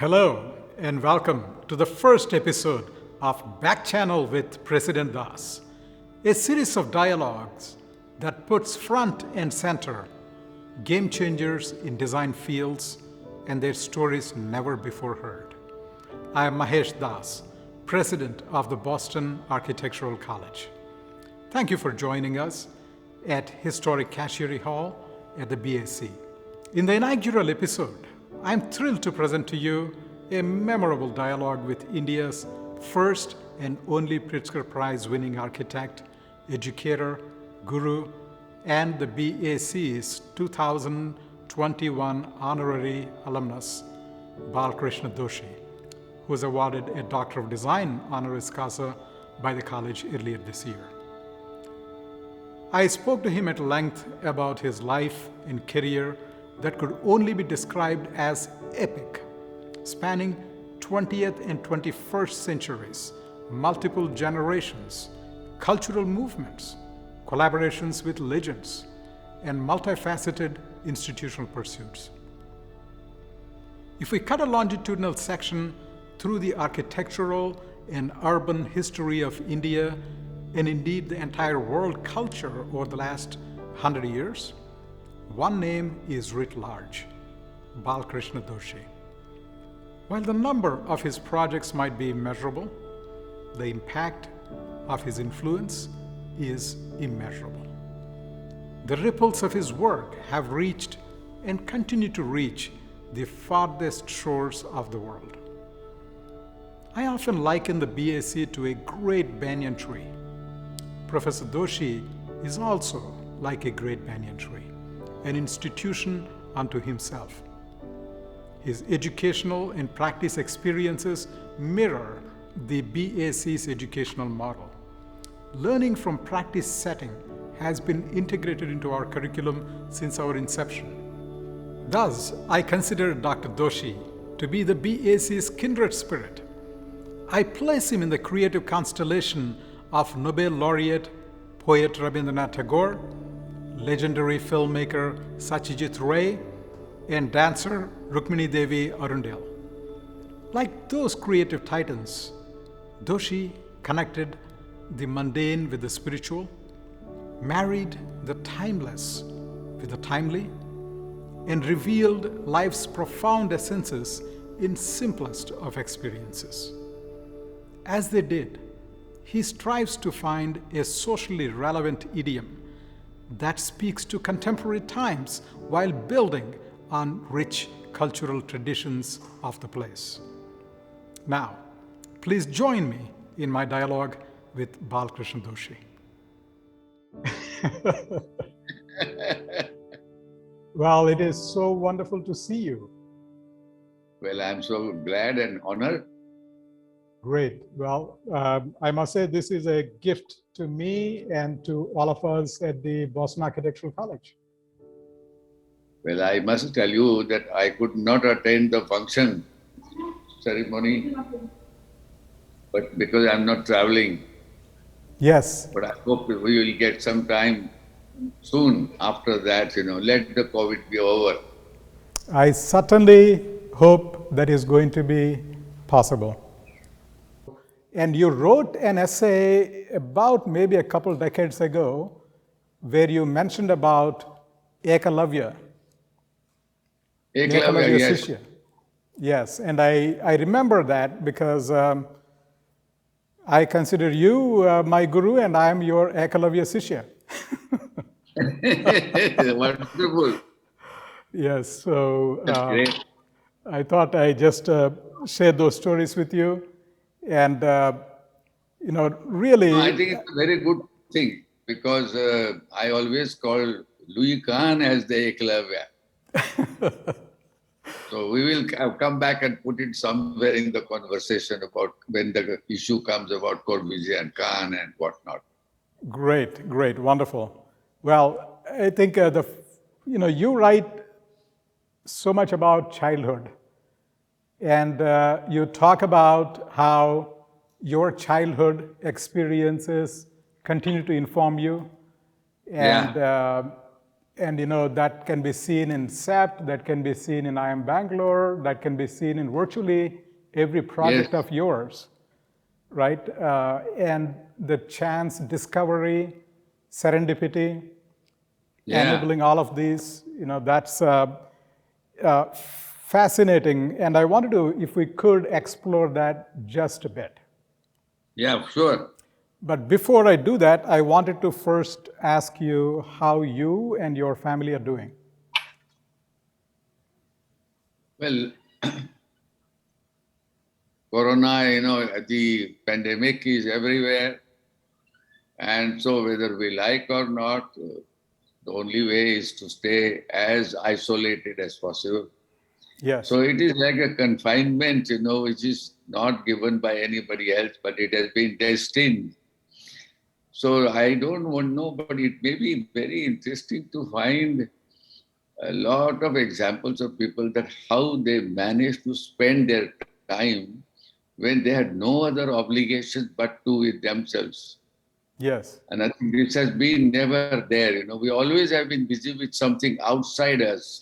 Hello and welcome to the first episode of BAC Channel with President Daas, a series of dialogues that puts front and center game changers in design fields and their stories never before heard. I am Mahesh Daas, President of the Boston Architectural College. Thank you for joining us at historic Cashieri Hall at the BAC. In the inaugural episode, I'm thrilled to present to you a memorable dialogue with India's first and only Pritzker Prize winning architect, educator, guru, and the BAC's 2021 honorary alumnus, Balkrishna Doshi, who was awarded a Doctor of Design honoris causa by the college earlier this year. I spoke to him at length about his life and career that could only be described as epic, spanning 20th and 21st centuries, multiple generations, cultural movements, collaborations with legends, and multifaceted institutional pursuits. If we cut a longitudinal section through the architectural and urban history of India, and indeed the entire world culture over the last 100 years, one name is writ large: Balkrishna Doshi. While the number of his projects might be immeasurable, the impact of his influence is immeasurable. The ripples of his work have reached and continue to reach the farthest shores of the world. I often liken the BAC to a great banyan tree. Professor Doshi is also like a great banyan tree, an institution unto himself. His educational and practice experiences mirror the BAC's educational model. Learning from practice setting has been integrated into our curriculum since our inception. Thus, I consider Dr. Doshi to be the BAC's kindred spirit. I place him in the creative constellation of Nobel laureate poet Rabindranath Tagore, legendary filmmaker Satyajit Ray, and dancer Rukmini Devi Arundel. Like those creative titans, Doshi connected the mundane with the spiritual, married the timeless with the timely, and revealed life's profound essences in simplest of experiences. As they did, he strives to find a socially relevant idiom that speaks to contemporary times while building on rich cultural traditions of the place. Now, please join me in my dialogue with Balkrishna Doshi. Well, it is so wonderful to see you. Well, I'm so glad and honored. Great. Well, I must say this is a gift to me and to all of us at the Boston Architectural College. Well, I must tell you that I could not attend the function ceremony, but because I'm not traveling. Yes. But I hope we will get some time soon after that, let the COVID be over. I certainly hope that is going to be possible. And you wrote an essay about maybe a couple decades ago where you mentioned about Ekalavya. Ekalavya, yes. Shishya. Yes, and I remember that because I consider you my guru and I am your Ekalavya Shishya. Wonderful. Yes, so That's great. I thought I just share those stories with you. And, really... No, I think it's a very good thing because I always call Louis Kahn as the Ekalavya. So we will come back and put it somewhere in the conversation about when the issue comes about Corbusier and Kahn and whatnot. Great, great, wonderful. Well, I think you write so much about childhood. And you talk about how your childhood experiences continue to inform you. And And that can be seen in SEP, that can be seen in IIM Bangalore, that can be seen in virtually every project Yes. of yours, right? And the chance, discovery, serendipity, Yeah. enabling all of these, that's fascinating. And I wanted to, if we could, explore that just a bit. Yeah, sure. But before I do that, I wanted to first ask you how you and your family are doing. Well, Corona, the pandemic is everywhere. And so whether we like or not, the only way is to stay as isolated as possible. Yes. So it is like a confinement, which is not given by anybody else, but it has been destined. So I don't want to know, but it may be very interesting to find a lot of examples of people that how they managed to spend their time when they had no other obligations but to with themselves. Yes. And I think this has been never there. We always have been busy with something outside us.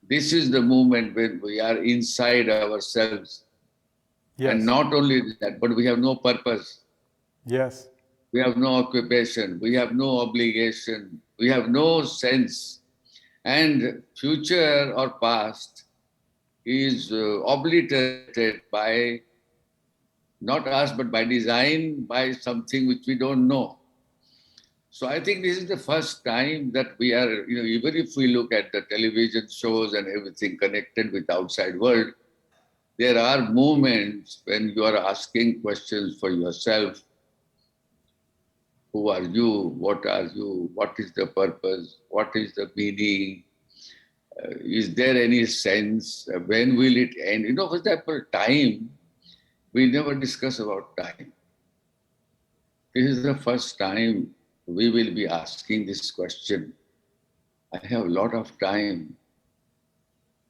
This is the moment when we are inside ourselves. And Yes. not only that, but we have no purpose. Yes. We have no occupation. We have no obligation. We have no sense. And future or past is obliterated by not us, but by design, by something which we don't know. So I think this is the first time that we are, even if we look at the television shows and everything connected with outside world, there are moments when you are asking questions for yourself. Who are you? What are you? What is the purpose? What is the meaning? Is there any sense? When will it end? For example, time, we never discuss about time. This is the first time we will be asking this question. I have a lot of time,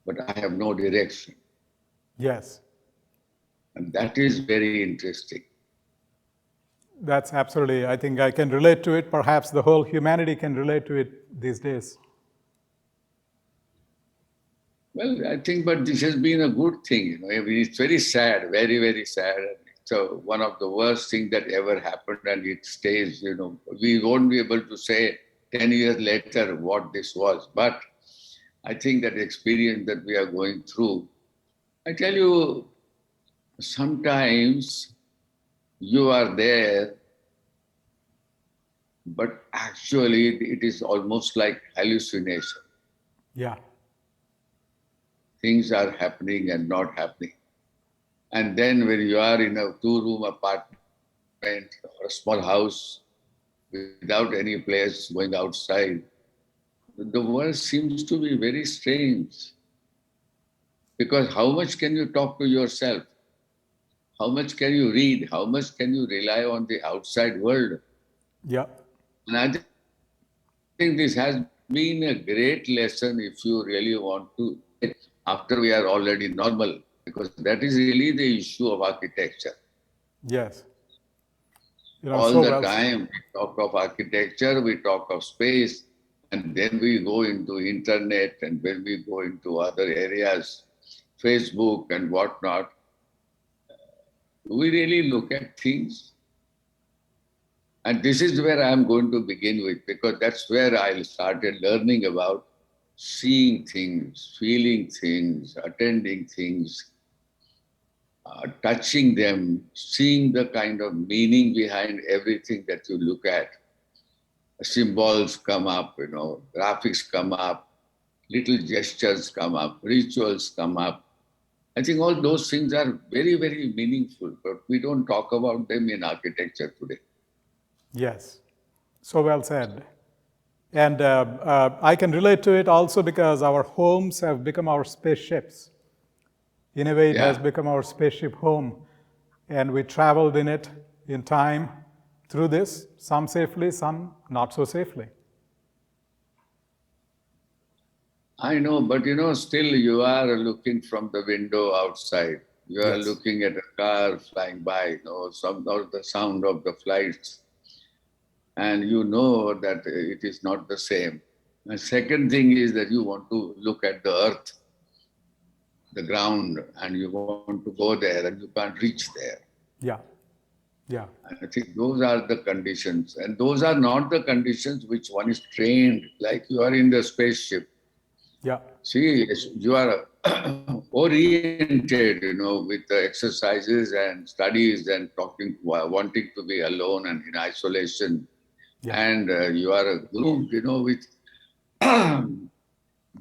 but I have no direction. Yes. And that is very interesting. That's absolutely, I think I can relate to it. Perhaps the whole humanity can relate to it these days. Well, I think, but this has been a good thing. It's very sad, very, very sad. So one of the worst things that ever happened, and it stays. We won't be able to say 10 years later what this was. But I think that experience that we are going through, I tell you, sometimes you are there, but actually it is almost like hallucination. Yeah. Things are happening and not happening. And then when you are in a two-room apartment or a small house without any place going outside, the world seems to be very strange. Because how much can you talk to yourself? How much can you read? How much can you rely on the outside world? Yeah. And I think this has been a great lesson if you really want to, after we are already normal, because that is really the issue of architecture. Yes. All So the well. time we talk of architecture, we talk of space, and then we go into internet, and when we go into other areas, Facebook and whatnot, we really look at things. And this is where I'm going to begin with, because that's where I started learning about seeing things, feeling things, attending things, touching them, seeing the kind of meaning behind everything that you look at. Symbols come up, graphics come up, little gestures come up, rituals come up. I think all those things are very, very meaningful, but we don't talk about them in architecture today. Yes. So well said. And I can relate to it also because our homes have become our spaceships. In a way, it has Yeah. become our spaceship home. And we traveled in it in time through this, some safely, some not so safely. I know, but still you are looking from the window outside. You are Yes. looking at a car flying by, some of the sound of the flights, and you know that it is not the same. And second thing is that you want to look at the earth, the ground, and you want to go there and you can't reach there. Yeah. Yeah. I think those are the conditions. And those are not the conditions which one is trained, like you are in the spaceship. Yeah. See, you are oriented, with the exercises and studies and talking, wanting to be alone and in isolation. Yeah. And you are groomed, with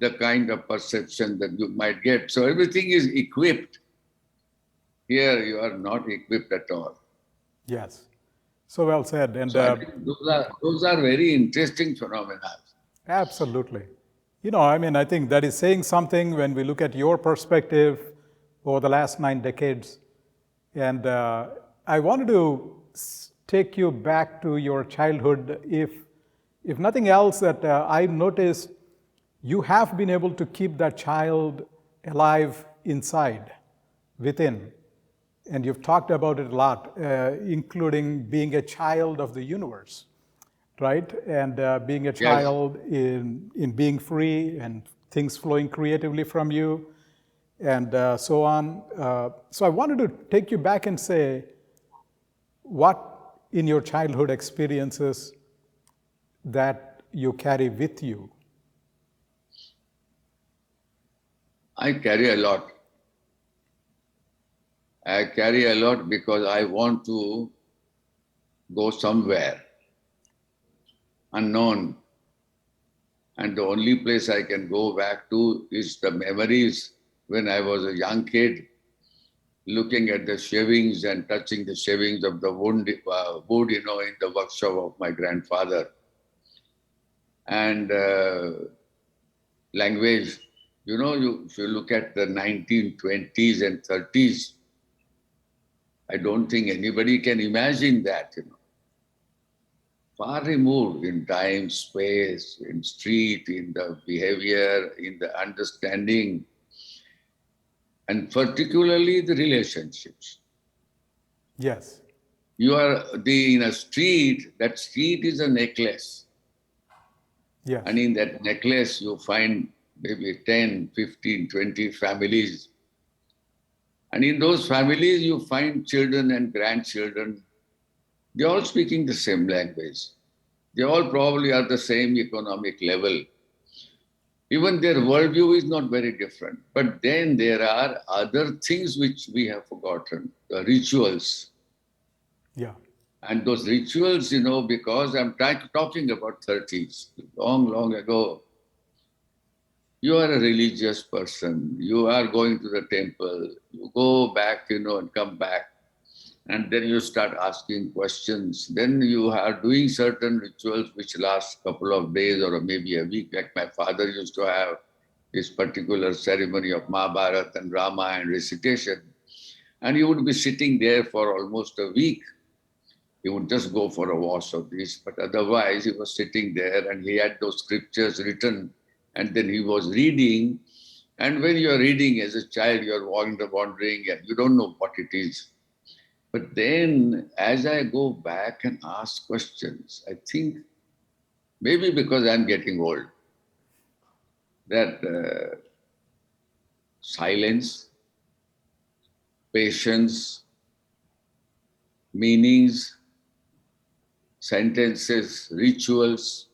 the kind of perception that you might get. So everything is equipped. Here you are not equipped at all. Yes. So well said. And So I think those are very interesting phenomena. absolutely. I mean, I think that is saying something when we look at your perspective over the last 9 decades. And I wanted to take you back to your childhood. If nothing else, that I've noticed you have been able to keep that child alive inside, within. And you've talked about it a lot, including being a child of the universe, right? And being a Yes. child in being free and things flowing creatively from you, and so on. So I wanted to take you back and say, what in your childhood experiences that you carry with you? I carry a lot. I carry a lot because I want to go somewhere unknown. And the only place I can go back to is the memories when I was a young kid, looking at the shavings and touching the shavings of the wood, in the workshop of my grandfather. And language, if you look at the 1920s and 30s, I don't think anybody can imagine that, Far removed in time, space, in street, in the behavior, in the understanding, and particularly the relationships. Yes. You are in a street, that street is a necklace. Yes. And in that necklace, you find maybe 10, 15, 20 families. And in those families, you find children and grandchildren. They're all speaking the same language. They all probably are the same economic level. Even their worldview is not very different. But then there are other things which we have forgotten, the rituals. Yeah. And those rituals, because I'm talking about 30s, long, long ago, you are a religious person. You are going to the temple. You go back, and come back. And then you start asking questions. Then you are doing certain rituals which last a couple of days or maybe a week. Like my father used to have this particular ceremony of Mahabharata and Rama and recitation. And he would be sitting there for almost a week. He would just go for a wash of this. But otherwise, he was sitting there and he had those scriptures written. And then he was reading. And when you are reading as a child, you are wandering and you don't know what it is. But then, as I go back and ask questions, I think maybe because I'm getting old, that silence, patience, meanings, sentences, rituals,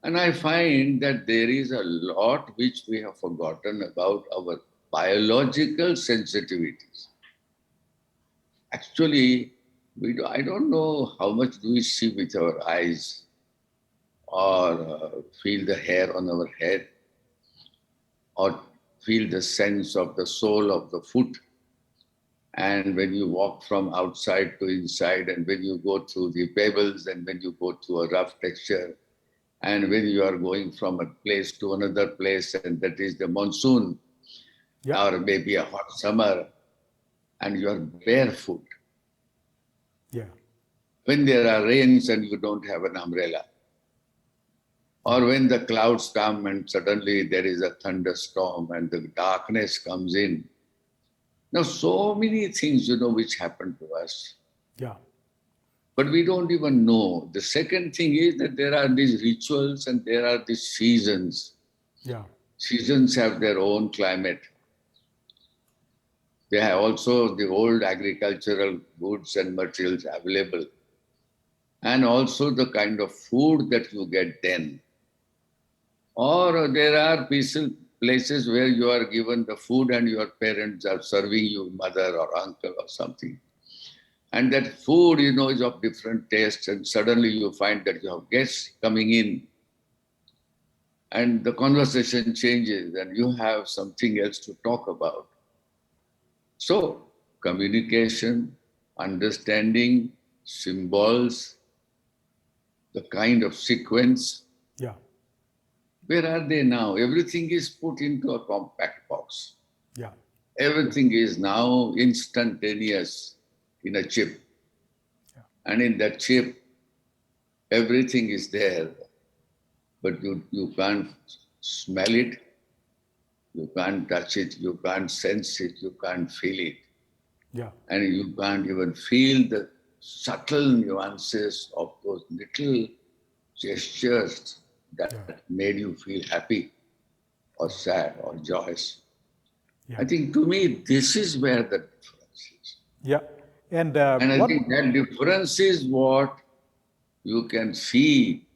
and I find that there is a lot which we have forgotten about our biological sensitivities. Actually, I don't know how much do we see with our eyes or feel the hair on our head or feel the sense of the sole of the foot. And when you walk from outside to inside, and when you go through the pebbles, and when you go to a rough texture, and when you are going from a place to another place, and that is the monsoon, Yeah. or maybe a hot summer, and you are barefoot. Yeah. When there are rains and you don't have an umbrella, or when the clouds come and suddenly there is a thunderstorm and the darkness comes in. Now, so many things, which happen to us. Yeah. But we don't even know. The second thing is that there are these rituals and there are these seasons. Yeah. Seasons have their own climate. They have also the old agricultural goods and materials available. And also the kind of food that you get then. Or there are places where you are given the food and your parents are serving you, mother or uncle or something. And that food, is of different tastes, and suddenly you find that you have guests coming in and the conversation changes and you have something else to talk about. So, communication, understanding, symbols, the kind of sequence, Yeah. where are they now? Everything is put into a compact box. Yeah. Everything is now instantaneous in a chip. Yeah. And in that chip, everything is there, but you can't smell it, you can't touch it, you can't sense it, you can't feel it. Yeah. And you can't even feel the subtle nuances of those little gestures that made you feel happy or sad or joyous. Yeah. I think to me, this is where the difference is. Yeah. And And I what? think that difference is what you can see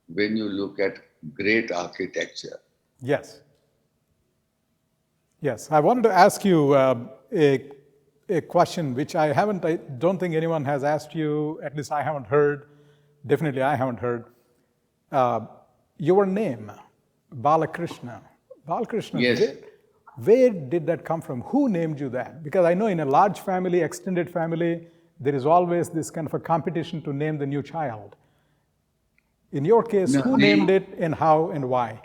when you look at great architecture. Yes. Yes. I wanted to ask you a question which I don't think anyone has asked you, at least I haven't heard. Definitely I haven't heard. Your name, Balakrishna. Balakrishna, Yes. where did that come from? Who named you that? Because I know in a large family, extended family, there is always this kind of a competition to name the new child. In your case, No, who named it and how and why?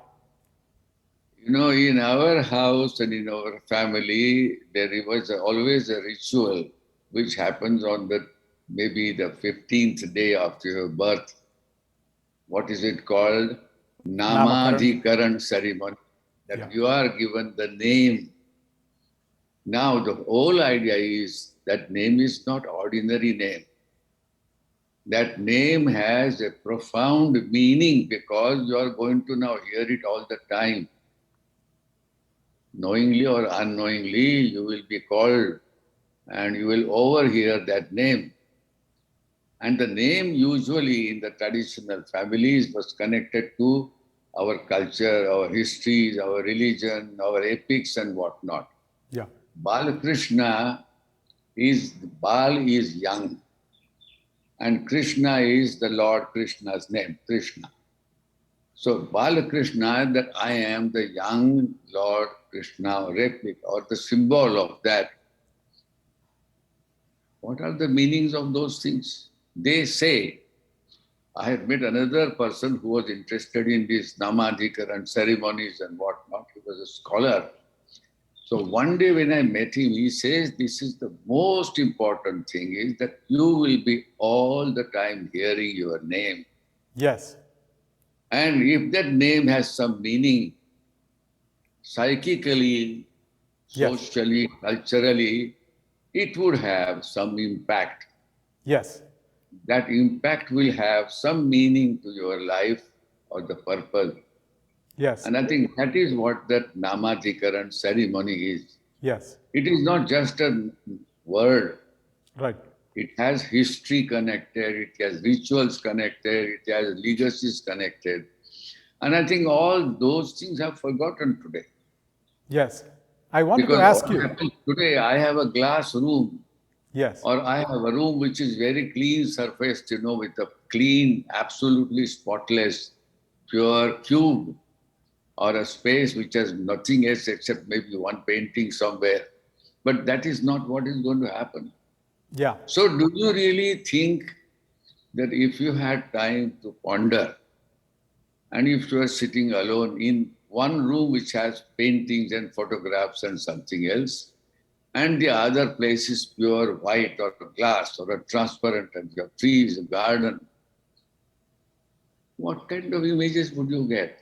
in our house and in our family, there was always a ritual which happens on maybe the 15th day after your birth. What is it called? Namakaran. Namadhikaran ceremony. That Yeah. you are given the name. Now the whole idea is that name is not ordinary name. That name has a profound meaning because you are going to now hear it all the time. Knowingly or unknowingly, you will be called and you will overhear that name. And the name usually in the traditional families was connected to our culture, our histories, our religion, our epics and whatnot. Yeah. Balakrishna Bal is young and Krishna is the Lord Krishna's name, Krishna. So Balakrishna, that I am the young Lord Krishna replica or the symbol of that. What are the meanings of those things? They say, I had met another person who was interested in these Namadhikaran ceremonies and whatnot. He was a scholar. So one day when I met him, he says, this is the most important thing is that you will be all the time hearing your name. Yes. And if that name has some meaning, psychically, Yes. socially, culturally, it would have some impact. Yes. That impact will have some meaning to your life or the purpose. Yes. And I think that is what that Namadhikaran ceremony is. Yes. It is not just a word. Right. It has history connected, it has rituals connected, it has legacies connected. And I think all those things are forgotten today. Yes. I wanted to Because ask what you. happens today, I have a glass room Yes. or I have a room which is very clean surfaced, with a clean, absolutely spotless, pure cube, or a space which has nothing else except maybe one painting somewhere. But that is not what is going to happen. Yeah. So do you really think that if you had time to ponder, and if you are sitting alone in one room which has paintings and photographs and something else, and the other place is pure white or glass or a transparent and you have trees, a garden, what kind of images would you get?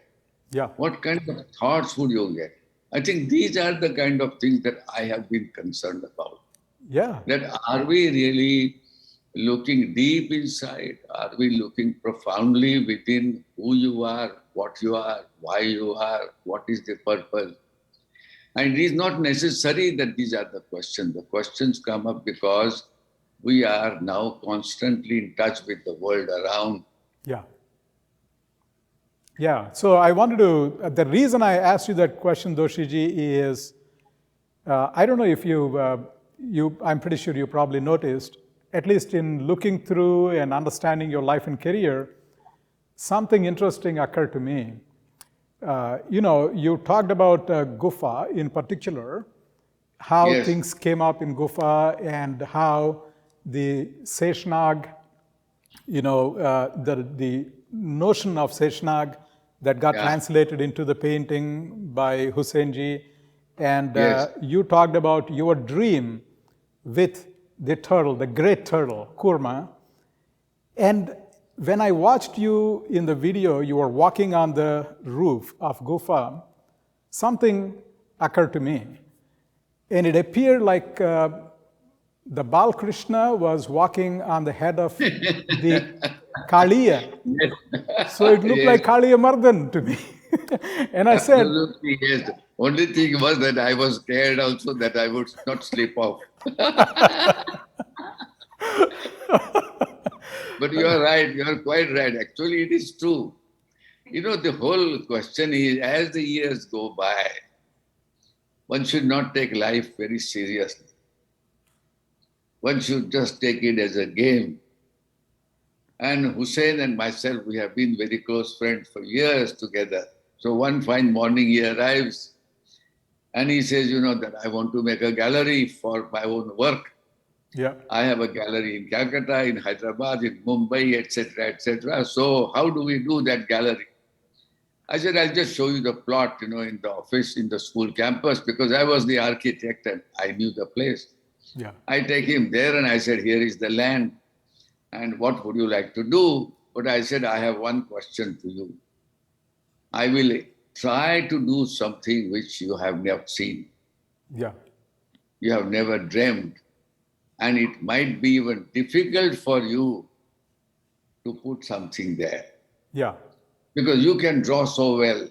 Yeah. What kind of thoughts would you get? I think these are the kind of things that I have been concerned about. Yeah. That are we really looking deep inside? Are we looking profoundly within who you are, what you are, why you are, what is the purpose? And it is not necessary that these are the questions. The questions come up because we are now constantly in touch with the world around. Yeah. Yeah. So I wanted to, the reason I asked you that question, Doshiji, is I don't know if I'm pretty sure you probably noticed, at least in looking through and understanding your life and career, something interesting occurred to me. You talked about Gufa in particular, how Yes. things came up in Gufa and how the Seshnag, the notion of Seshnag that got translated into the painting by Husseinji, and Yes. you talked about your dream with the turtle, the great turtle, Kurma. And when I watched you in the video, you were walking on the roof of Gufa, something occurred to me. And it appeared like the Balkrishna was walking on the head of the Kaliya. Yes. So it looked Yes. like Kaliya Mardan to me. And I said, Absolutely, yes. Only thing was that I was scared also that I would not slip off. But you are right, you are quite right. Actually, it is true. The whole question is, as the years go by, one should not take life very seriously. One should just take it as a game. And Hussein and myself, we have been very close friends for years together. So one fine morning he arrives and he says, that I want to make a gallery for my own work. yeah, I have a gallery in Calcutta, in Hyderabad, in Mumbai, etc., etc. So how do we do that gallery? I said, I'll just show you the plot, in the office, in the school campus, because I was the architect and I knew the place. yeah, I take him there and I said, here is the land. And what would you like to do? But I said, I have one question to you. I will try to do something which you have never seen. yeah, You have never dreamed. And it might be even difficult for you to put something there. yeah, Because you can draw so well.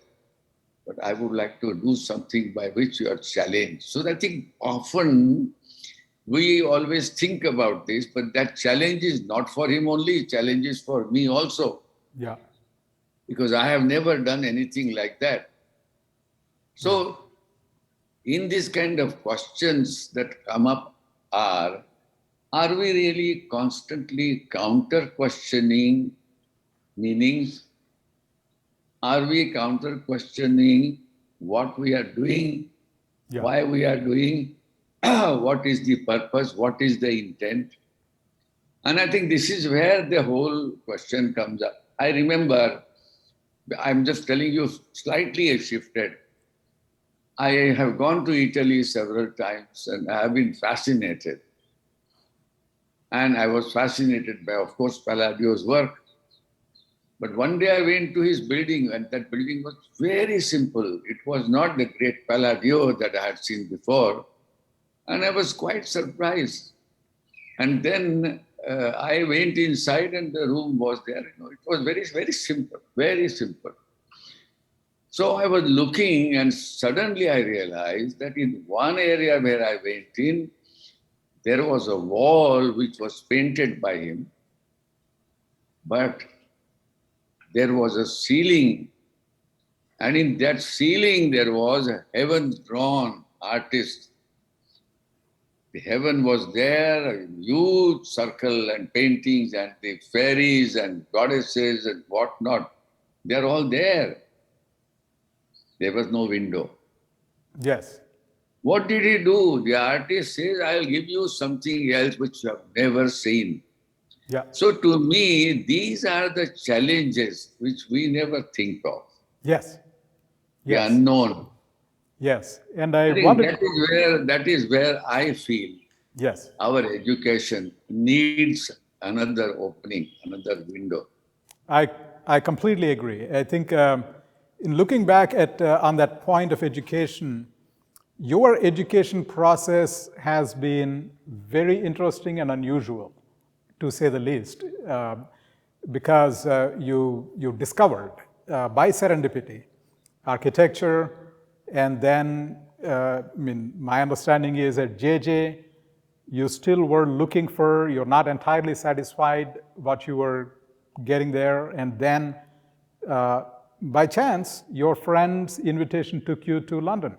But I would like to do something by which you are challenged. So I think often we always think about this, but that challenge is not for him only, challenge is for me also. yeah, Because I have never done anything like that. So in this kind of questions that come up are we really constantly counter-questioning meanings? Are we counter-questioning what we are doing, yeah, why we are doing, what is the purpose, what is the intent? And I think this is where the whole question comes up. I remember, I'm just telling you, slightly shifted. I have gone to Italy several times and I have been fascinated. And I was fascinated by, of course, Palladio's work. But one day I went to his building and that building was very simple. It was not the great Palladio that I had seen before. And I was quite surprised. And then I went inside and the room was there. It was very, very simple, very simple. So I was looking and suddenly I realized that in one area where I went in, there was a wall which was painted by him, but there was a ceiling, and in that ceiling there was a heaven-drawn artist. The heaven was there, a huge circle and paintings and the fairies and goddesses and whatnot. They're all there. There was no window. yes, What did he do? The artist says, I'll give you something else which you have never seen. yeah, So to me, these are the challenges which we never think of. yes, The yes, unknown. yes. And I I think wanted, that is where I feel yes, our education needs another opening, another window. I completely agree. I think in looking back at on that point of education, your education process has been very interesting and unusual. to say the least, because you discovered by serendipity architecture, and then my understanding is at JJ, you still were looking for, you're not entirely satisfied what you were getting there, and then by chance, your friend's invitation took you to London.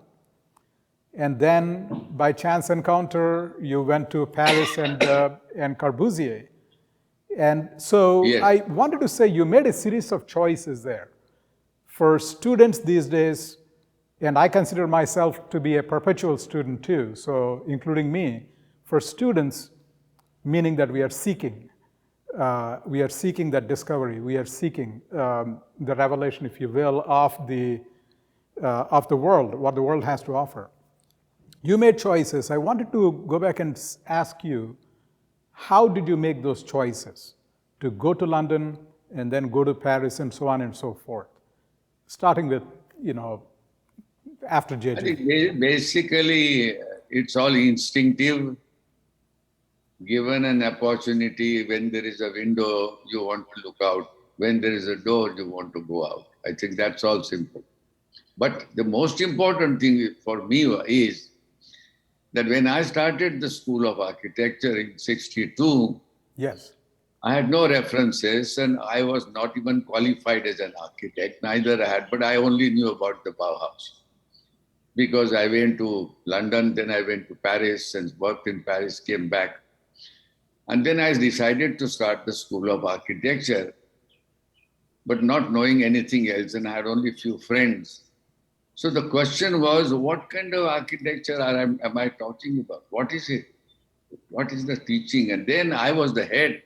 And then by chance encounter, you went to Paris and Corbusier. And so Yes. I wanted to say you made a series of choices there. For students these days, and I consider myself to be a perpetual student too, so including me, for students, meaning that we are seeking that discovery, we are seeking the revelation, if you will, of the world, what the world has to offer. You made choices. I wanted to go back and ask you, how did you make those choices to go to London and then go to Paris and so on and so forth? Starting with, after JJ. I think basically it's all instinctive. Given an opportunity, when there is a window, you want to look out. When there is a door, you want to go out. I think that's all simple. But the most important thing for me is that when I started the School of Architecture in '62, yes, I had no references and I was not even qualified as an architect. Neither I had, but I only knew about the Bauhaus. Because I went to London, then I went to Paris and worked in Paris, came back. And then I decided to start the School of Architecture, but not knowing anything else, and I had only a few friends. So the question was, what kind of architecture am I talking about? What is it? What is the teaching? And then I was the head,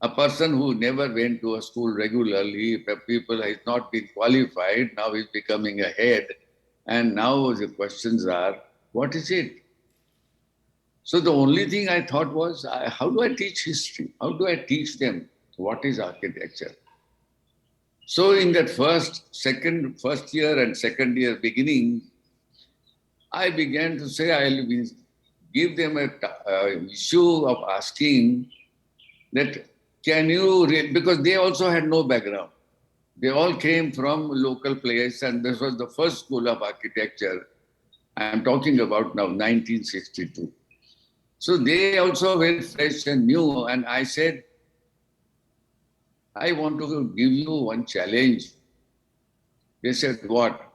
a person who never went to a school regularly, people has not been qualified, now he's becoming a head. And now the questions are, what is it? So the only thing I thought was, how do I teach history? How do I teach them what is architecture? So in that first year and second year beginning, I began to say I'll give them a issue of asking that because they also had no background. They all came from local place, and this was the first school of architecture. I'm talking about now 1962. So they also very fresh and new, and I said, I want to give you one challenge. They said, what?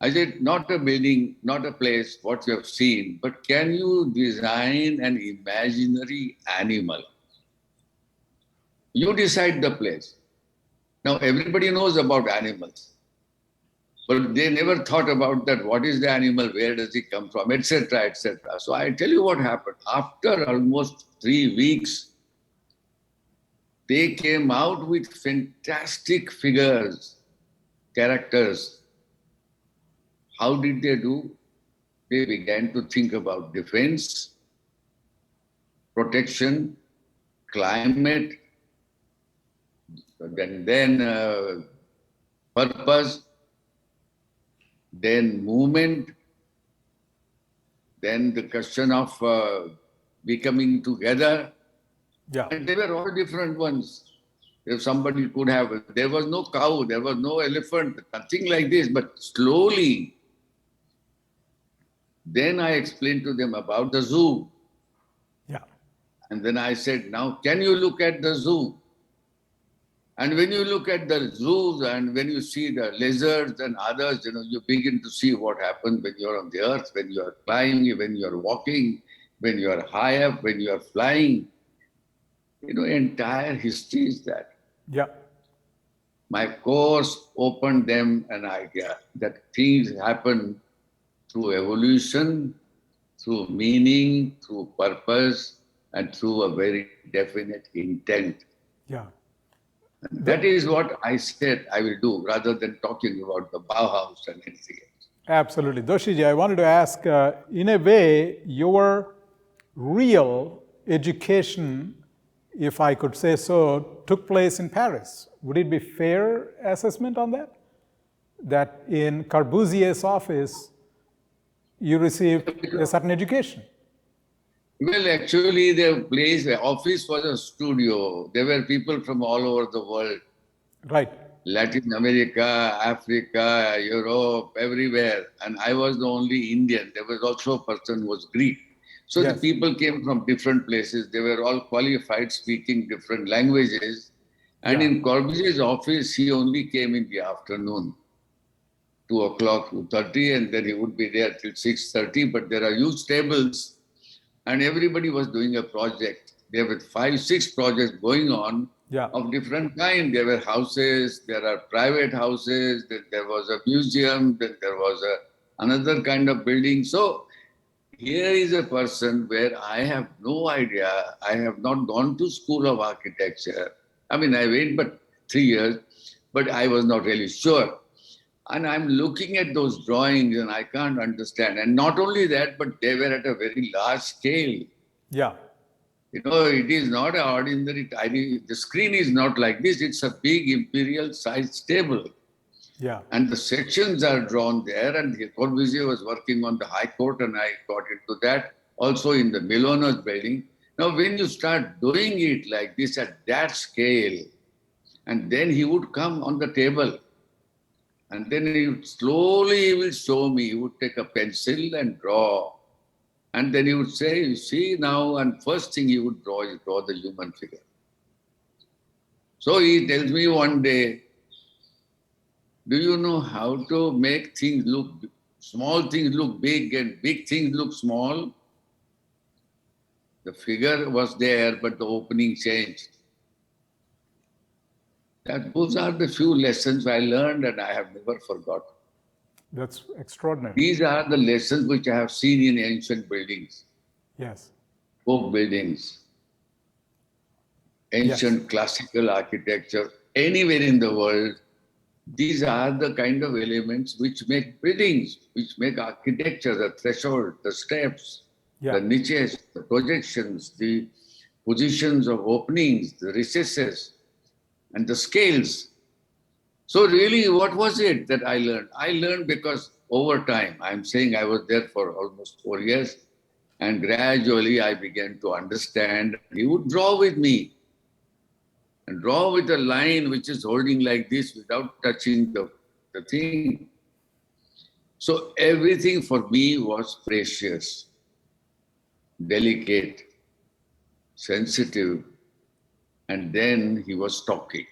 I said, not a building, not a place, what you have seen, but can you design an imaginary animal? You decide the place. Now everybody knows about animals, but they never thought about that. What is the animal? Where does it come from? Etc. etc. So I tell you what happened. After almost 3 weeks, they came out with fantastic figures, characters. How did they do? They began to think about defense, protection, climate, then purpose, then movement, then the question of becoming together. yeah, And they were all different ones. If somebody could have, there was no cow, there was no elephant, nothing like this, but slowly, then I explained to them about the zoo. yeah, And then I said, now can you look at the zoo? And when you look at the zoos and when you see the lizards and others, you begin to see what happens when you're on the earth, when you're climbing, when you're walking, when you're high up, when you're flying. Entire history is that. yeah. My course opened them an idea that things happen through evolution, through meaning, through purpose, and through a very definite intent. Yeah. That is what I said I will do, rather than talking about the Bauhaus and anything else. Absolutely. Doshiji, I wanted to ask, in a way, your real education, if I could say so, took place in Paris. Would it be fair assessment on that? That in Corbusier's office, you received a certain education? Well, actually, the office was a studio. There were people from all over the world. Right. Latin America, Africa, Europe, everywhere. And I was the only Indian. There was also a person who was Greek. So the Yes. people came from different places. They were all qualified, speaking different languages. And Yeah. in Corbusier's office, he only came in the afternoon, 2 o'clock, 2:30, and then he would be there till 6:30. But there are huge tables, and everybody was doing a project. There were 5, 6 projects going on Yeah. of different kind. There were houses, there are private houses, then there was a museum, then there was another kind of building. So here is a person where I have no idea. I have not gone to school of architecture. I mean, I went but 3 years, but I was not really sure. And I'm looking at those drawings and I can't understand. And not only that, but they were at a very large scale. Yeah. You know, it is not an ordinary tiny, the screen is not like this, it's a big imperial sized table. Yeah. And the sections are drawn there, and Corbusier was working on the High Court, and I got into that, also in the Milona's building. Now, when you start doing it like this at that scale, and then he would come on the table, and then he would slowly he will show me, he would take a pencil and draw. And then he would say, you see now, and first thing he would draw is draw the human figure. So he tells me one day, do you know how to make things look, small things look big and big things look small? The figure was there, but the opening changed. Those are the few lessons I learned and I have never forgotten. That's extraordinary. These are the lessons which I have seen in ancient buildings, Yes. folk buildings, ancient classical architecture, anywhere in the world. These are the kind of elements which make buildings, which make architecture, the threshold, the steps, the niches, the projections, the positions of openings, the recesses, and the scales. So really, what was it that I learned? I learned because over time, I'm saying I was there for almost 4 years, and gradually I began to understand. He would draw with me and draw with a line which is holding like this without touching the thing. So everything for me was precious, delicate, sensitive, and then he was talking.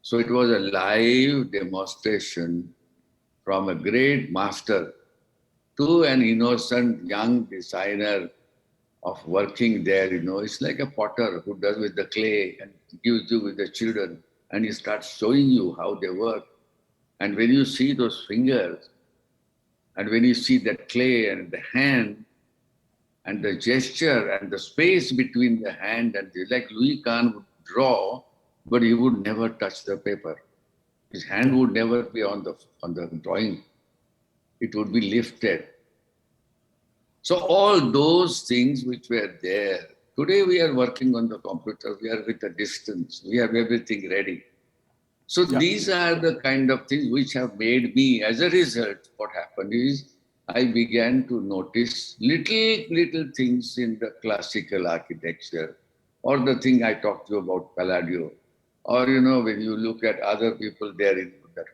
So it was a live demonstration from a great master to an innocent young designer of working there, you know. It's like a potter who does with the clay and gives you with the children, and he starts showing you how they work. And when you see those fingers, and when you see that clay and the hand, and the gesture and the space between the hand and like Louis Kahn would draw, but he would never touch the paper. His hand would never be on the drawing. It would be lifted. So all those things which were there, today we are working on the computer, we are with a distance, we have everything ready. So these are the kind of things which have made me, as a result, what happened is I began to notice little things in the classical architecture, or the thing I talked to you about Palladio, or you know, when you look at other people there, in that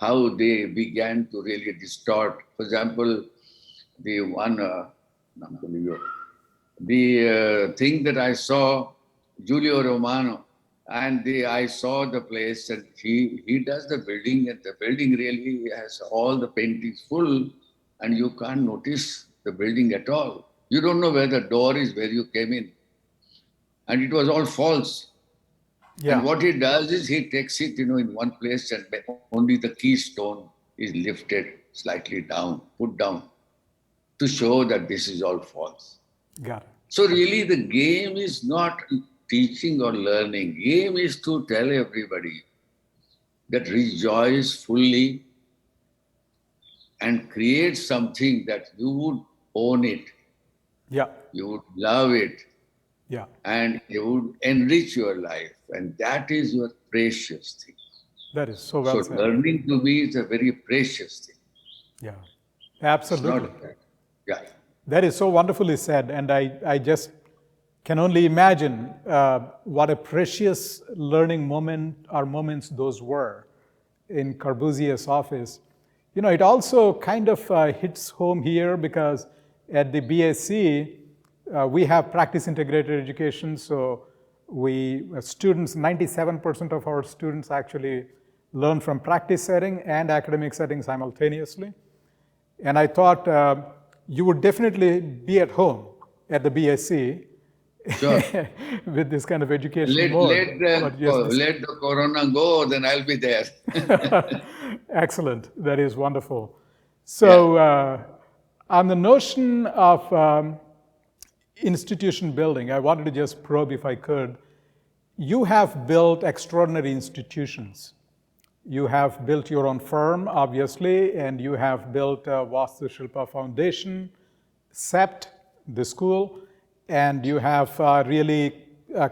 how they began to really distort. For example, the one, the thing that I saw, Giulio Romano, and I saw the place, and he does the building, and the building really has all the paintings full, and you can't notice the building at all. You don't know where the door is, where you came in. And it was all false. And what he does is he takes it, you know, in one place, and only the keystone is lifted slightly down, put down, to show that this is all false. Got it. So really the game is not teaching or learning. Game is to tell everybody that rejoice fully and create something that you would own it. Yeah. You would love it. Yeah. And it would enrich your life. And that is your precious thing. That is so well So said. learning to me is a very precious thing. Yeah. Absolutely. It's not, yeah. That is so wonderfully said, and I just can only imagine what a precious learning moment or moments those were in Corbusier's office. You know, it also kind of hits home here because at the BAC, we have practice integrated education, so students, 97% of our students actually learn from practice setting and academic setting simultaneously. And I thought you would definitely be at home at the BSc Sure. with this kind of education Let, mode. let the corona go, then I'll be there. Excellent. That is wonderful. So, on the notion of institution building, I wanted to just probe, if I could. You have built extraordinary institutions. You have built your own firm, obviously, and you have built Vastu Shilpa Foundation, CEPT, the school, and you have really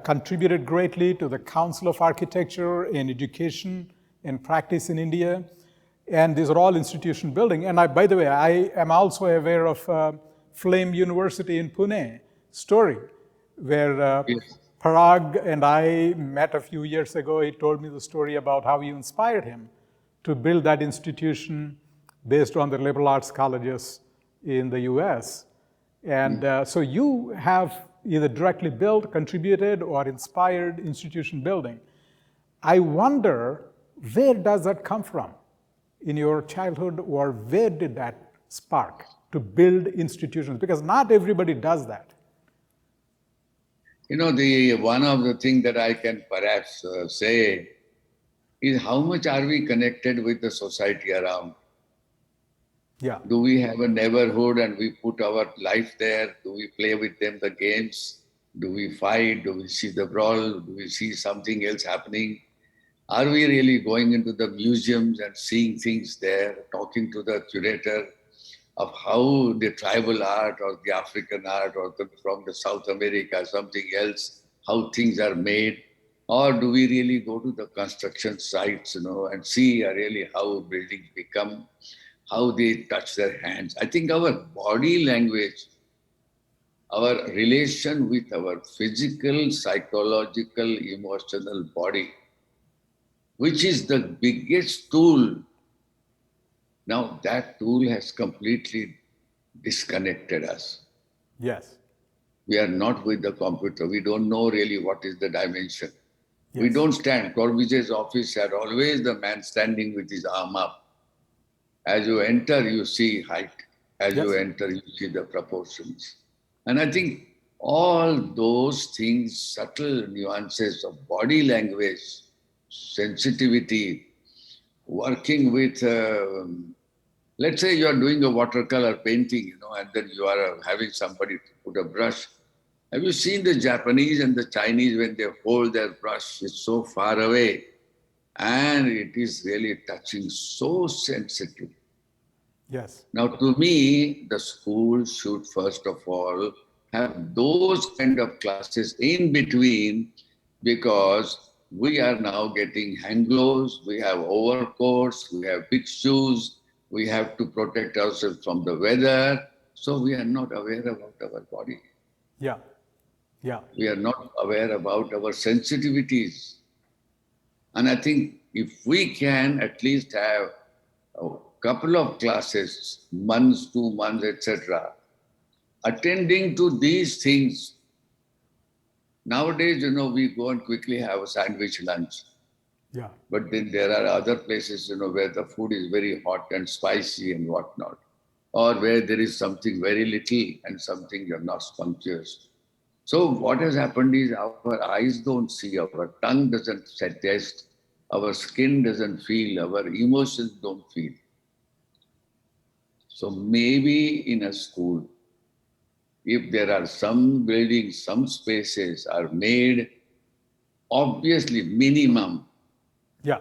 contributed greatly to the Council of Architecture in Education and Practice in India. And these are all institution building. And by the way, I am also aware of Flame University in Pune story, where Yes. Parag and I met a few years ago. He told me the story about how you inspired him to build that institution based on the liberal arts colleges in the US. And so you have either directly built, contributed, or inspired institution building. I wonder, where does that come from in your childhood, or where did that spark to build institutions? Because not everybody does that. You know, one of the things that I can perhaps say is how much are we connected with the society around? Yeah. Do we have a neighborhood and we put our life there? Do we play with them the games? Do we fight? Do we see the brawl? Do we see something else happening? Are we really going into the museums and seeing things there, talking to the curator of how the tribal art or the African art or from the South America, something else, how things are made? Or do we really go to the construction sites, and see really how buildings become, how they touch their hands? I think our body language, our relation with our physical, psychological, emotional body, which is the biggest tool. Now that tool has completely disconnected us. Yes. We are not with the computer. We don't know really what is the dimension. Yes. We don't stand. Corbusier's office had always the man standing with his arm up. As you enter, you see height. As you enter, you see the proportions. And I think all those things, subtle nuances of body language, sensitivity, working with, let's say you are doing a watercolor painting, and then you are having somebody to put a brush. Have you seen the Japanese and the Chinese when they hold their brush? It's so far away and it is really touching, so sensitive. Yes. Now, to me, the school should first of all have those kind of classes in between, because we are now getting hand gloves, we have overcoats, we have big shoes, we have to protect ourselves from the weather. So we are not aware about our body. Yeah. Yeah. We are not aware about our sensitivities. And I think if we can at least have a couple of classes, months, 2 months, etc., attending to these things. Nowadays, we go and quickly have a sandwich lunch. Yeah. But then there are other places, where the food is very hot and spicy and whatnot, or where there is something very little and something you're not sumptuous. So what has happened is our eyes don't see, our tongue doesn't taste, our skin doesn't feel, our emotions don't feel. So maybe in a school, if there are some buildings, some spaces are made, obviously minimum, Yeah.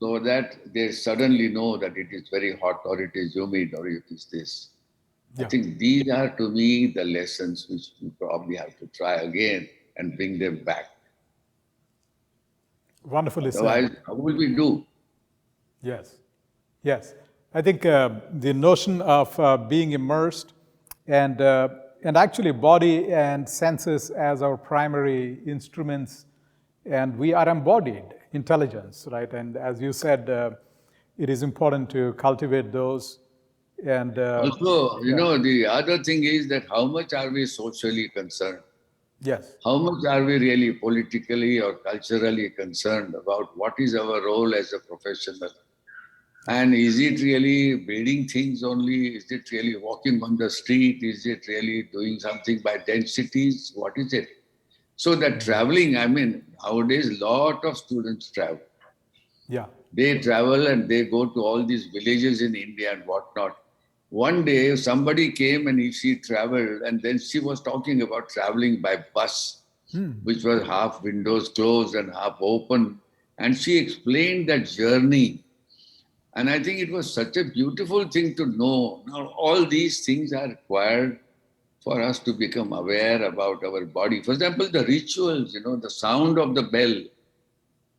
so that they suddenly know that it is very hot or it is humid or it is this. Yeah. I think these are, to me, the lessons which we probably have to try again and bring them back. Wonderfully Otherwise, said. how will we do? Yes. Yes. I think the notion of being immersed and and actually body and senses as our primary instruments, and we are embodied intelligence, right? And as you said, it is important to cultivate those. And Also, yeah, the other thing is that how much are we socially concerned? yes, How much are we really politically or culturally concerned about what is our role as a professional? And is it really building things only? Is it really walking on the street? Is it really doing something by densities? What is it? So that traveling, I mean, nowadays, lot of students travel. yeah, They travel and they go to all these villages in India and whatnot. One day, somebody came and she traveled, and then she was talking about traveling by bus, which was half windows closed and half open. And she explained that journey. And I think it was such a beautiful thing to know. Now, all these things are required for us to become aware about our body. For example, the rituals, the sound of the bell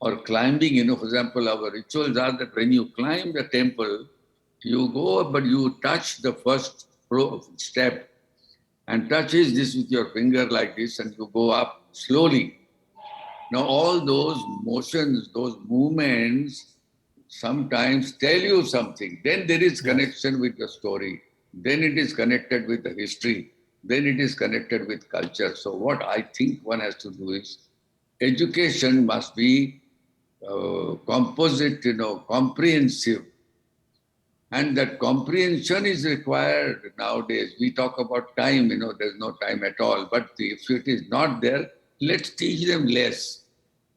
or climbing, for example, our rituals are that when you climb the temple, you go, but you touch the first step and touches this with your finger like this, and you go up slowly. Now, all those motions, those movements sometimes tell you something. Then there is yes, connection with the story. Then it is connected with the history. Then it is connected with culture. So, what I think one has to do is education must be composite, comprehensive. And that comprehension is required nowadays. We talk about time, there's no time at all. But if it is not there, let's teach them less.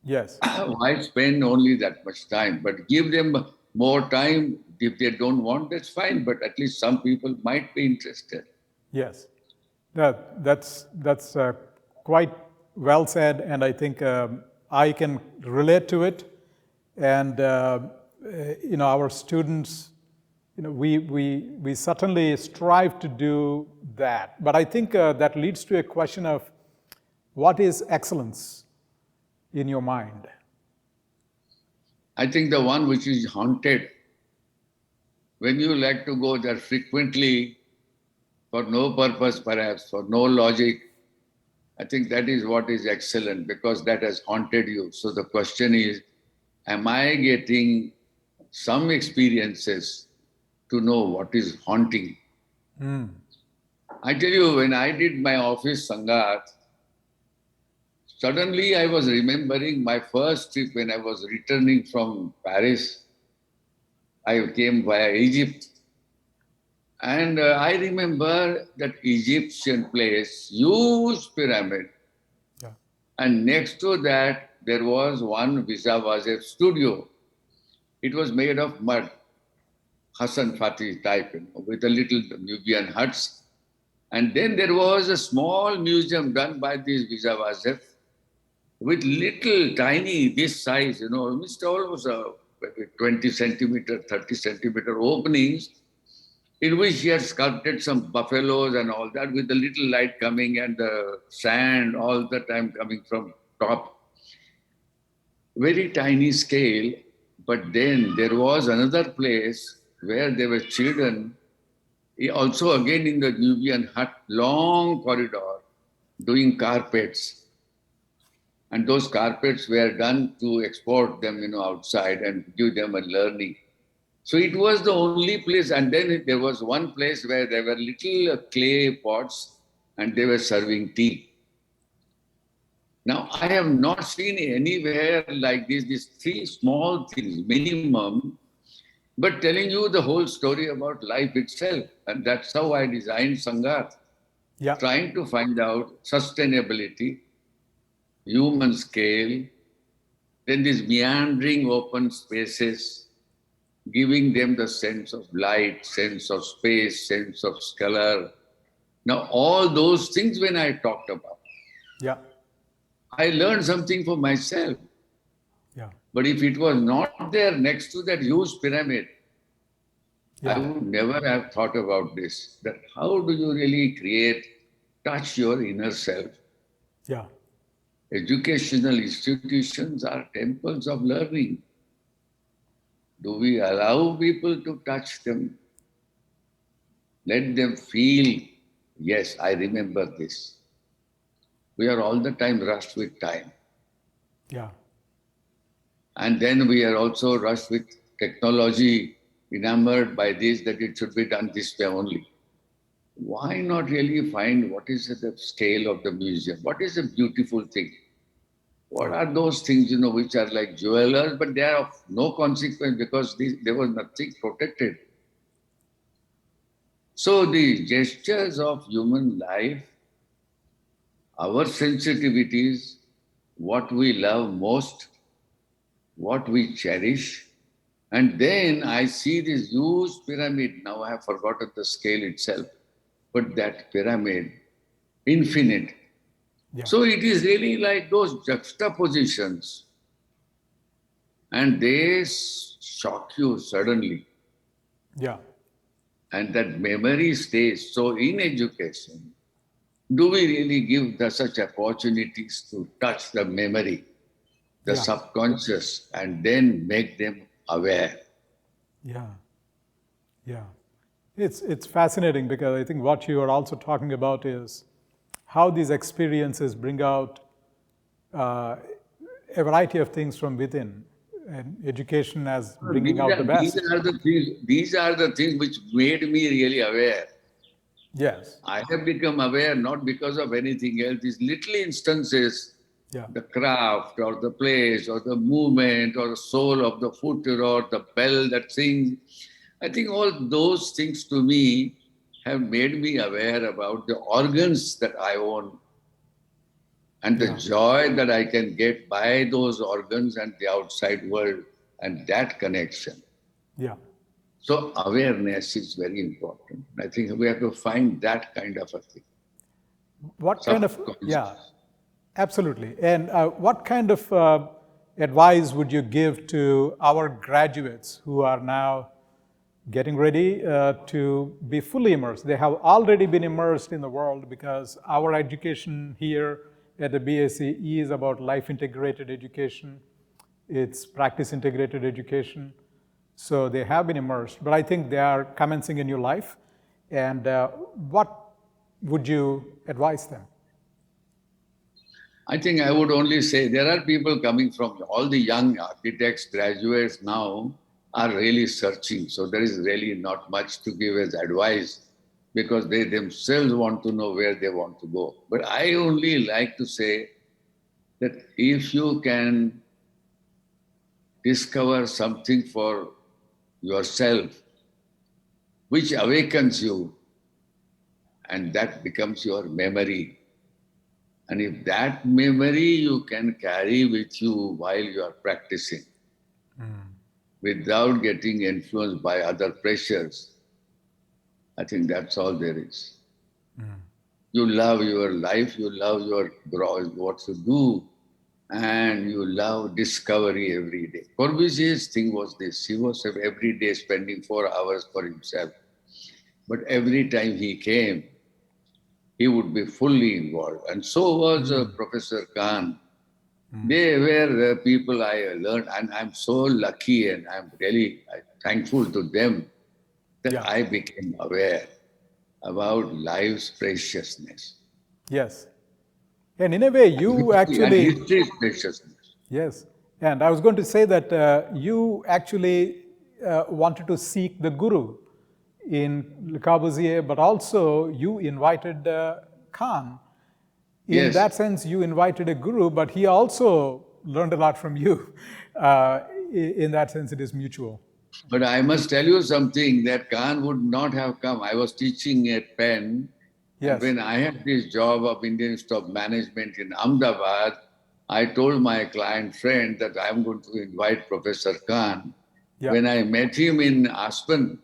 yes, Why spend only that much time? But give them more time. If they don't want, that's fine. But at least some people might be interested. yes. That's quite well said, and I think I can relate to it. And our students, we certainly strive to do that. But I think that leads to a question of what is excellence in your mind? I think the one which is haunted, when you like to go there frequently for no purpose, perhaps, for no logic, I think that is what is excellent because that has haunted you. So the question is, am I getting some experiences to know what is haunting? I tell you, when I did my office Sangat, suddenly I was remembering my first trip when I was returning from Paris. I came via Egypt. And I remember that Egyptian place, huge pyramid. Yeah. And next to that, there was one Vizawazir studio. It was made of mud, Hassan Fatih type, with a little Nubian huts. And then there was a small museum done by these Vizawazir with little tiny, this size, Mr. Almost 20 centimeter, 30 centimeter openings in which he had sculpted some buffaloes and all that with the little light coming and the sand all the time coming from top. Very tiny scale, but then there was another place where there were children, also again in the Nubian hut, long corridor, doing carpets. And those carpets were done to export them, outside and give them a learning. So it was the only place, and then there was one place where there were little clay pots and they were serving tea. Now, I have not seen anywhere like this, these three small things, minimum, but telling you the whole story about life itself. And that's how I designed Sangat, Yeah. trying to find out sustainability, human scale, then these meandering open spaces, giving them the sense of light, sense of space, sense of color. Now, all those things when I talked about, Yeah. I learned something for myself. Yeah. But if it was not there next to that huge pyramid, I Yeah. would never have thought about this. That how do you really create, touch your inner self? Yeah. Educational institutions are temples of learning. Do we allow people to touch them? Let them feel Yes, I remember this. We are all the time rushed with time. Yeah. And then we are also rushed with technology, enamored by this, that it should be done this way only. Why not really find what is the scale of the museum? What is a beautiful thing? What are those things, which are like jewelers, but they are of no consequence because there was nothing protected. So the gestures of human life, our sensitivities, what we love most, what we cherish, and then I see this huge pyramid. Now I have forgotten the scale itself, but that pyramid, infinite. Yeah. So it is really like those juxtapositions, and they shock you suddenly, Yeah. and that memory stays. So in education, do we really give such opportunities to touch the memory, the Yeah. subconscious, and then make them aware? Yeah. Yeah. It's fascinating because I think what you are also talking about is how these experiences bring out uh, a variety of things from within, and education as bringing These out the are, these best. are the things. These are the things which made me really aware. Yes. I have become aware not because of anything else. These little instances, Yeah. the craft or the place or the movement or the soul of the foot or the bell that sings. I think all those things to me have made me aware about the organs that I own and the Yeah. joy that I can get by those organs and the outside world and that connection. Yeah. So awareness is very important. I think we have to find that kind of a thing. What kind of, yeah, Subconscious. absolutely. And what kind of advice would you give to our graduates who are now getting ready to be fully immersed? They have already been immersed in the world because our education here at the BAC is about life integrated education. It's practice integrated education. So they have been immersed, but I think they are commencing a new life. And what would you advise them? I think I would only say there are people coming from all the young architects, graduates now are really searching. So there is really not much to give as advice because they themselves want to know where they want to go. But I only like to say that if you can discover something for yourself which awakens you and that becomes your memory. And if that memory you can carry with you while you are practicing without getting influenced by other pressures, I think that's all there is. You love your life, you love your what to do, and you love discovery every day. Corbusier's thing was this. He was every day spending 4 hours for himself. But every time he came, he would be fully involved. And so was Professor Khan. They were the people I learned, and I'm so lucky and I'm really thankful to them that Yeah. I became aware about life's preciousness. Yes. And in a way, you And actually, history's preciousness. yes. And I was going to say that you actually wanted to seek the guru in Le Corbusier, but also you invited Khan. In Yes, that sense, you invited a guru, but he also learned a lot from you. In that sense, it is mutual. but I must tell you something that Khan would not have come. I was teaching at Penn, and Yes. when I had this job of Indian Institute of Management in Ahmedabad, I told my client friend that I'm going to invite Professor Khan. Yeah. When I met him in Aspen,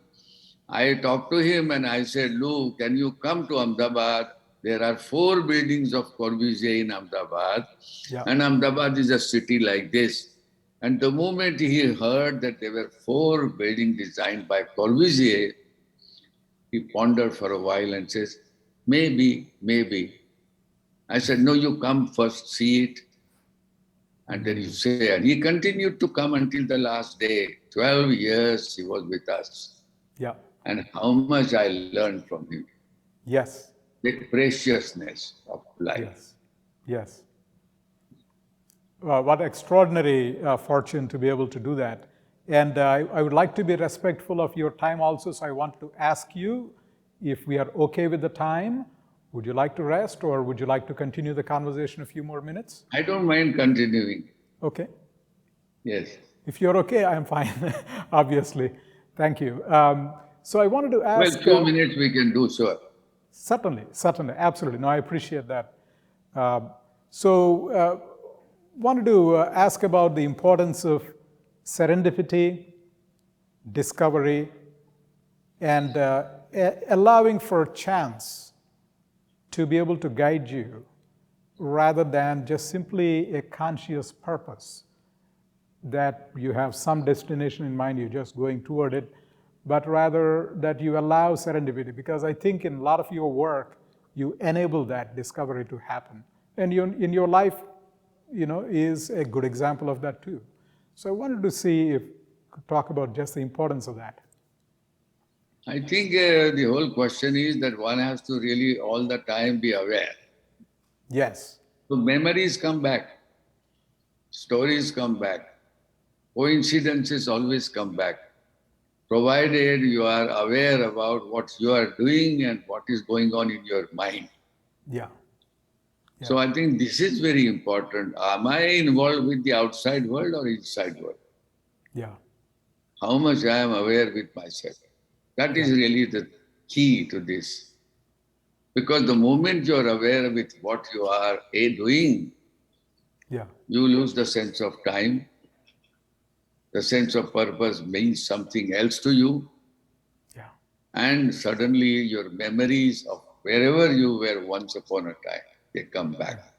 I talked to him and I said, Lou, can you come to Ahmedabad? There are 4 buildings of Corbusier in Ahmedabad, Yeah. and Ahmedabad is a city like this. And the moment he heard that there were 4 buildings designed by Corbusier, he pondered for a while and says, maybe, maybe. I said, no, you come first, see it, and then you say. And he continued to come until the last day. 12 years he was with us. Yeah. And how much I learned from him. Yes. the preciousness of life. Yes. Yes. What extraordinary fortune to be able to do that. And I would like to be respectful of your time also, so I want to ask you if we are okay with the time. Would you like to rest, or would you like to continue the conversation a few more minutes? I don't mind continuing. Okay. Yes. If you're okay, I'm fine, obviously. Thank you. So I wanted to ask. Well, few minutes we can do, sure. Certainly, certainly, absolutely. No, I appreciate that. So, wanted to ask about the importance of serendipity, discovery, and allowing for chance to be able to guide you rather than just simply a conscious purpose that you have some destination in mind, you're just going toward it, but rather that you allow serendipity. Because I think in a lot of your work, you enable that discovery to happen. And in your life, is a good example of that too. So I wanted to see if you could talk about just the importance of that. I think the whole question is that one has to really all the time be aware. Yes. So memories come back, stories come back, coincidences always come back, provided you are aware about what you are doing and what is going on in your mind. Yeah. So I think this is very important. Am I involved with the outside world or inside world? Yeah. How much I am aware with myself. That is really the key to this. Because the moment you are aware with what you are doing, you lose the sense of time. The sense of purpose means something else to you. Yeah. And suddenly your memories of wherever you were once upon a time, they come back.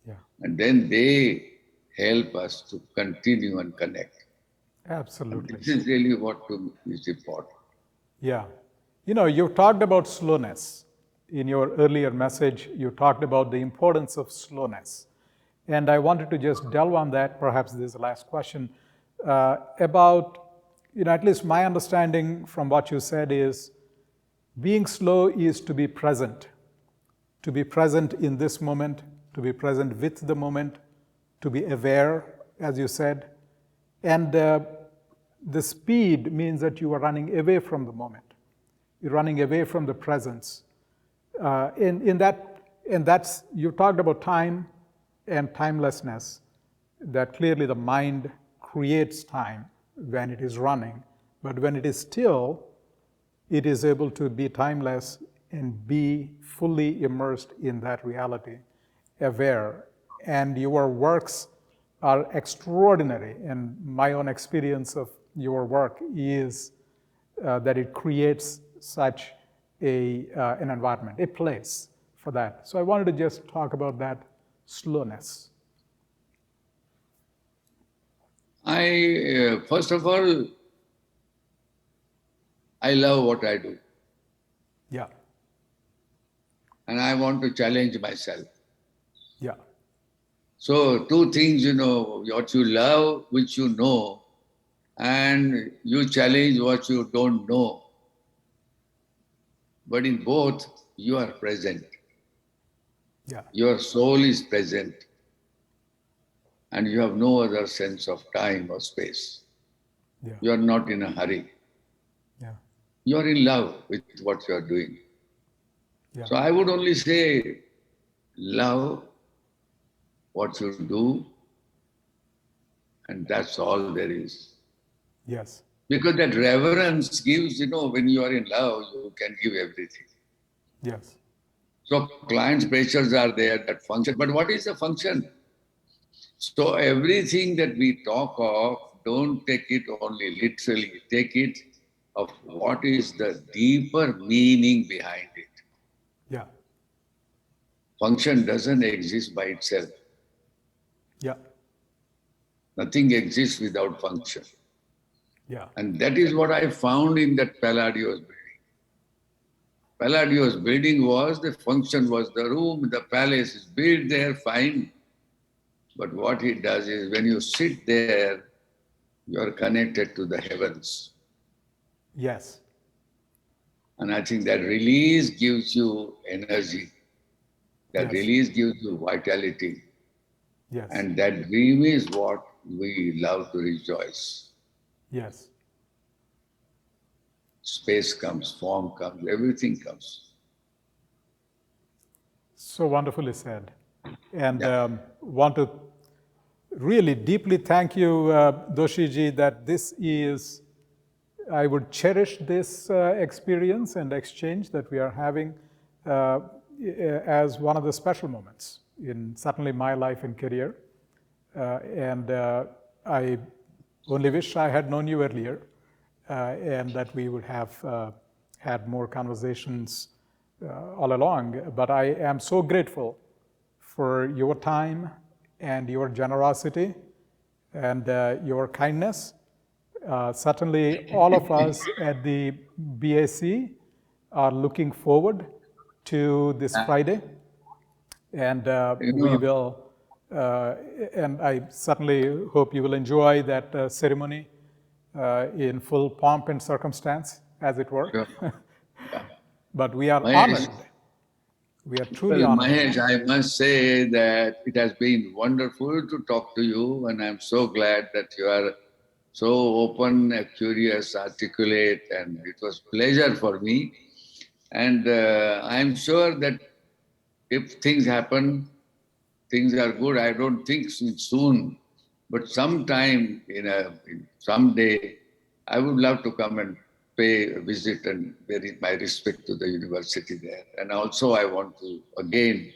Yeah. And then they help us to continue and connect. Absolutely. And this is really what is important. Yeah. You talked about slowness. In your earlier message, you talked about the importance of slowness. And I wanted to just delve on that, perhaps this is the last question, about, at least my understanding from what you said is being slow is to be present in this moment, to be present with the moment, to be aware, as you said. And the speed means that you are running away from the moment. You're running away from the presence. And that's, you talked about time and timelessness, that clearly the mind creates time when it is running, but when it is still, it is able to be timeless and be fully immersed in that reality, aware. And your works are extraordinary, and my own experience of your work is that it creates such an environment, a place for that. So I wanted to just talk about that slowness. First of all, I love what I do. Yeah. And I want to challenge myself. Yeah. So two things, what you love, which you know, and you challenge what you don't know. But in both, you are present. Yeah. Your soul is present. And you have no other sense of time or space. Yeah. You are not in a hurry. Yeah. You are in love with what you are doing. Yeah. So I would only say, love what you do, and that's all there is. Yes. Because that reverence gives, when you are in love, you can give everything. Yes. So client's pressures are there, that function. But what is the function? So everything that we talk of, don't take it only literally. Take it of what is the deeper meaning behind it. Yeah. Function doesn't exist by itself. Yeah. Nothing exists without function. Yeah. And that is what I found in that Palladio's building. Palladio's building was, the function was the room, the palace is built there, fine. But what he does is, when you sit there, you are connected to the heavens. Yes. And I think that release gives you energy. That Yes. release gives you vitality. Yes. And that dream is what we love to rejoice. Yes. Space comes, form comes, everything comes. So wonderfully said. And Yeah. want to really deeply thank you, Doshiji, that this is, I would cherish this experience and exchange that we are having as one of the special moments in certainly my life and career. And I only wish I had known you earlier and that we would have had more conversations all along. But I am so grateful for your time and your generosity and your kindness. Certainly, all of us at the BAC are looking forward to this Friday, and we will. And I certainly hope you will enjoy that ceremony in full pomp and circumstance, as it were. Sure. Yeah. But we are Mahesh, honored. We are truly well, honored. Mahesh, I must say that it has been wonderful to talk to you, and I'm so glad that you are so open, curious, articulate, and it was pleasure for me. And I'm sure that if things happen, things are good. I don't think soon, but sometime in someday, I would love to come and pay a visit and pay my respect to the university there. And also, I want to again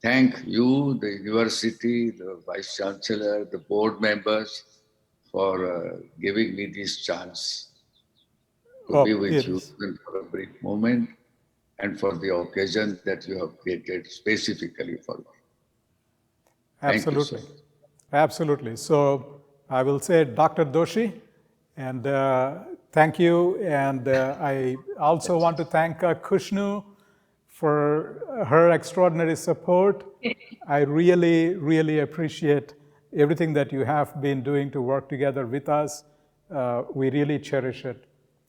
thank you, the university, the vice chancellor, the board members, for giving me this chance to be with you even for a brief moment and for the occasion that you have created specifically for me. Thank you, sir. Absolutely. Absolutely. So I will say Dr. Doshi, and thank you. And I also want to thank Kushnu for her extraordinary support. I really, really appreciate everything that you have been doing to work together with us. We really cherish it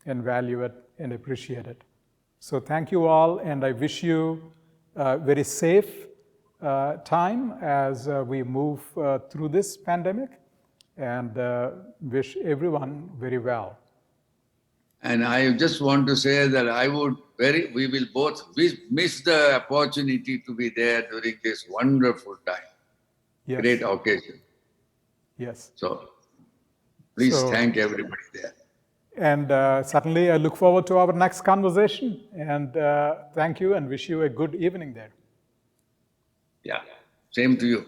and value it and appreciate it. So thank you all, and I wish you very safe time as we move through this pandemic, and wish everyone very well. And I just want to say that we will both miss the opportunity to be there during this wonderful time. Yes. Great occasion. Yes. So please thank everybody there. And certainly I look forward to our next conversation, and thank you and wish you a good evening there. Yeah, same to you.